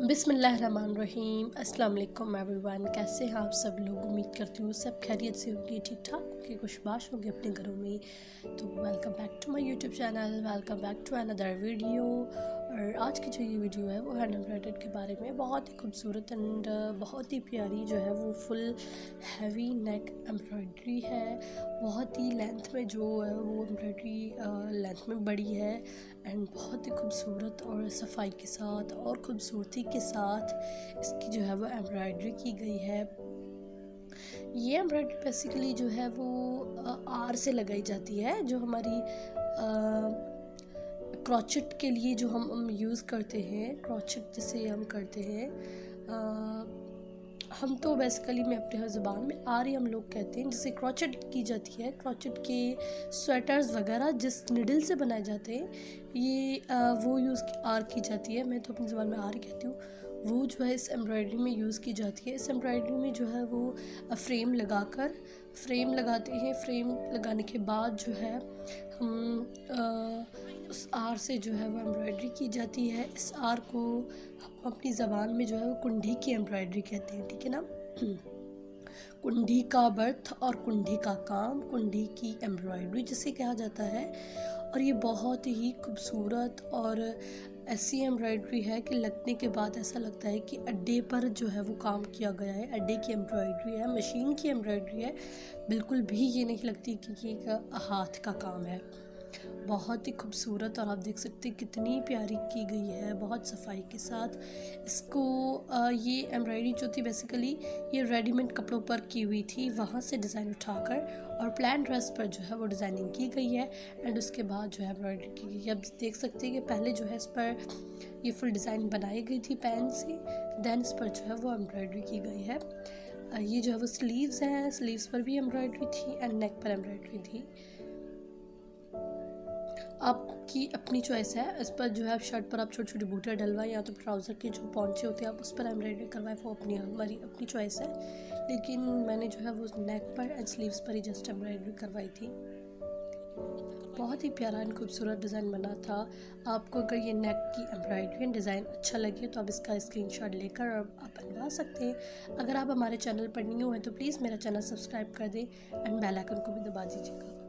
बिस्मिल्लाहिर्रहमानिर्रहीम। अस्सलाम वालेकुम एवरीवन। कैसे हैं आप सब लोग? उम्मीद करती हूँ सब खैरियत से होंगे, ठीक ठाक होंगे, खुशबाश होंगे अपने घरों में। तो welcome back to my YouTube channel, welcome back to another video. और आज की जो ये वीडियो है वो हैंड एम्ब्रॉयडर्ड के बारे में, बहुत ही खूबसूरत एंड बहुत ही प्यारी जो है वो फुल हैवी नेक एम्ब्रॉयडरी है। बहुत ही लेंथ में जो है वो एम्ब्रॉयडरी लेंथ में बड़ी है एंड बहुत ही खूबसूरत और सफाई के साथ और ख़ूबसूरती के साथ इसकी जो है वो एम्ब्रॉयडरी की गई है। ये एम्ब्रॉयडरी बेसिकली जो है वो आर से लगाई जाती है, जो हमारी क्रोचेट के लिए जो हम यूज़ करते हैं, क्रोचेट जिसे हम करते हैं। हम तो बेसिकली मैं अपने ज़ुबान में आर ही हम लोग कहते हैं, जिसे क्रोचेट की जाती है। क्रोचेट के स्वेटर्स वगैरह जिस निडल से बनाए जाते हैं, ये वो यूज़ आर की जाती है। मैं तो अपनी ज़ुबान में आर ही कहती हूँ। वो जो है इस एम्ब्रॉयडरी में यूज़ की जाती है। इस एम्ब्रॉयडरी में जो है वो फ्रेम लगाते हैं। फ्रेम लगाने के बाद जो है हम उस आर से जो है वो एम्ब्रॉयडरी की जाती है। इस आर को हम अपनी ज़बान में जो है वो कुंडी की एम्ब्रॉयडरी कहते हैं, ठीक है ना। कुंडी का बर्थ और कुंडी का काम, कुंडी की एम्ब्रॉयडरी जिसे कहा जाता है। और ये बहुत ही खूबसूरत और ऐसी एम्ब्रॉयडरी है कि लगने के बाद ऐसा लगता है कि अड्डे पर जो है वो काम किया गया है। अड्डे की एम्ब्रॉयडरी है, मशीन की एम्ब्रॉयडरी है। बिल्कुल भी ये नहीं लगती कि ये एक हाथ का काम है। बहुत ही खूबसूरत, और आप देख सकते हैं कितनी प्यारी की गई है, बहुत सफाई के साथ। इसको ये एम्ब्रॉयडरी जो थी बेसिकली ये रेडीमेड कपड़ों पर की हुई थी, वहाँ से डिज़ाइन उठाकर और प्लान ड्रेस पर जो है वो डिज़ाइनिंग की गई है एंड उसके बाद जो है एम्ब्रॉयडरी की गई है। अब देख सकते हैं कि पहले जो है इस पर ये फुल डिज़ाइन बनाई गई थी पेन से, देन इस पर जो है वो एम्ब्रॉयडरी की गई है। ये जो है वो स्लीव्स हैं, स्लीव्स पर भी एम्ब्रॉयडरी थी एंड नेक पर एम्ब्रॉयडरी थी। आपकी अपनी चॉइस है। इस पर जो है आप शर्ट पर आप छोटी छोटी बूटियाँ डलवाएं, या तो ट्राउज़र के जो पॉन्चे होते हैं आप उस पर एम्ब्रॉयडरी करवाएं, वो हमारी अपनी चॉइस है। लेकिन मैंने जो है वो नेक पर एंड स्लीव्स पर ही जस्ट एम्ब्रॉयडरी करवाई थी। बहुत ही प्यारा एंड खूबसूरत डिज़ाइन बना था। आपको अगर ये नेक की एम्ब्रॉयडरी एंड डिज़ाइन अच्छा लगे तो आप इसका स्क्रीनशॉट लेकर आप बनवा सकते हैं। अगर आप हमारे चैनल पर न्यू हैं तो प्लीज़ मेरा चैनल सब्सक्राइब कर दें एंड बेल आइकन को भी दबा दीजिएगा।